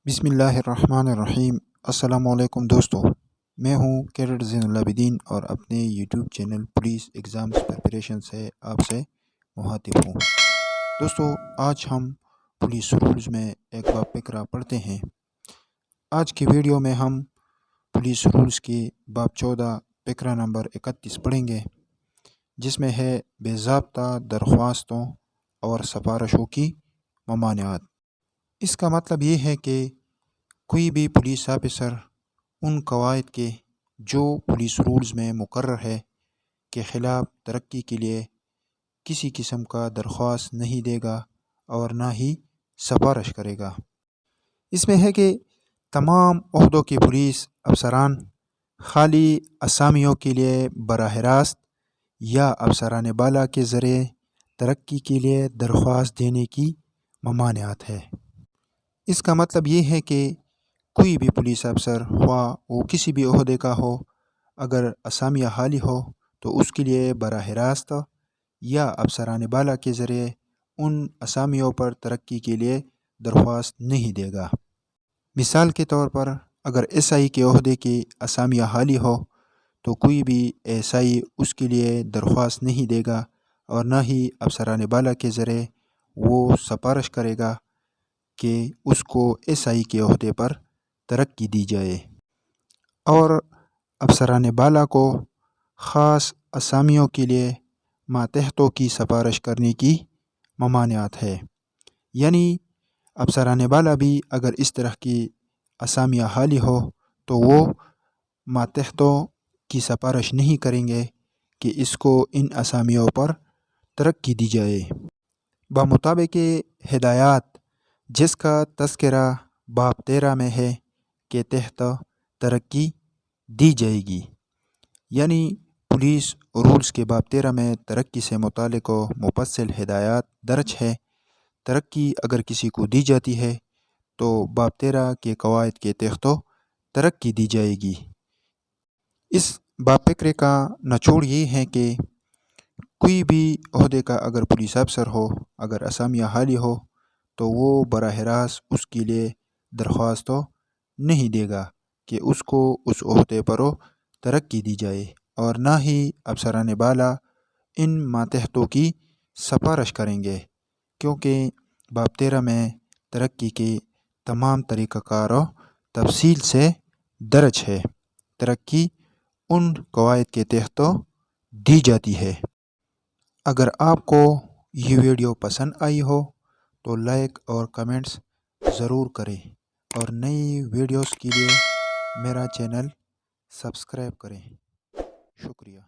بسم اللہ الرحمن الرحیم۔ السلام علیکم دوستو، میں ہوں کیڈٹ زین العابدین اور اپنے YouTube channel police exams preparation سے آپ سے مخاطب ہوں۔ دوستو، آج ہم پولیس رولز میں ایک باب فقرہ پڑھتے ہیں۔ آج کی ویڈیو میں ہم پولیس رولز کی باب 14 فقرہ نمبر 31 پڑھیں گے، جس میں ہے بے ضابطہ درخواستوں اور سفارشوں کی ممانعات۔ اس کا مطلب یہ ہے کہ کوئی بھی پولیس آفیسر ان قواعد کے جو پولیس رولز میں مقرر ہے کے خلاف ترقی کے لیے کسی قسم کا درخواست نہیں دے گا اور نہ ہی سفارش کرے گا۔ اس میں ہے کہ تمام عہدوں کے پولیس افسران خالی اسامیوں کے لیے براہ راست یا افسران بالا کے ذریعے ترقی کے لیے درخواست دینے کی ممانعت ہے۔ اس کا مطلب یہ ہے کہ کوئی بھی پولیس افسر خواہ وہ کسی بھی عہدے کا ہو، اگر اسامیہ حالی ہو تو اس کے لیے براہ راست یا افسران بالا کے ذریعے ان اسامیوں پر ترقی کے لیے درخواست نہیں دے گا۔ مثال کے طور پر اگر ایس آئی کے عہدے کی اسامیہ حالی ہو تو کوئی بھی ایس آئی اس کے لیے درخواست نہیں دے گا اور نہ ہی افسران بالا کے ذریعے وہ سفارش کرے گا کہ اس کو ایس آئی کے عہدے پر ترقی دی جائے۔ اور افسران بالا کو خاص اسامیوں کے لیے ماتحتوں کی سفارش کرنے کی ممانعت ہے، یعنی افسران بالا بھی اگر اس طرح کی اسامیہ حالی ہو تو وہ ماتحتوں کی سفارش نہیں کریں گے کہ اس کو ان اسامیوں پر ترقی دی جائے۔ بمطابق ہدایات جس کا تذکرہ باب 13 میں ہے کے تحت ترقی دی جائے گی، یعنی پولیس رولز کے باب 13 میں ترقی سے متعلق مفصل ہدایات درج ہے۔ ترقی اگر کسی کو دی جاتی ہے تو باب 13 کے قواعد کے تحت ترقی دی جائے گی۔ اس باب فقرے کا نچوڑ یہ ہے کہ کوئی بھی عہدے کا اگر پولیس افسر ہو، اگر اسامیہ حالی ہو تو وہ براہ راست اس کے لیے درخواست نہیں دے گا کہ اس کو اس عہدے پر ترقی دی جائے، اور نہ ہی افسران بالا ان ماتحتوں کی سفارش کریں گے، کیونکہ باب 13 میں ترقی کے تمام طریقہ کار تفصیل سے درج ہے۔ ترقی ان قواعد کے تحت دی جاتی ہے۔ اگر آپ کو یہ ویڈیو پسند آئی ہو تو لائک اور کمنٹس ضرور کریں، اور نئی ویڈیوز کے لیے میرا چینل سبسکرائب کریں۔ شکریہ۔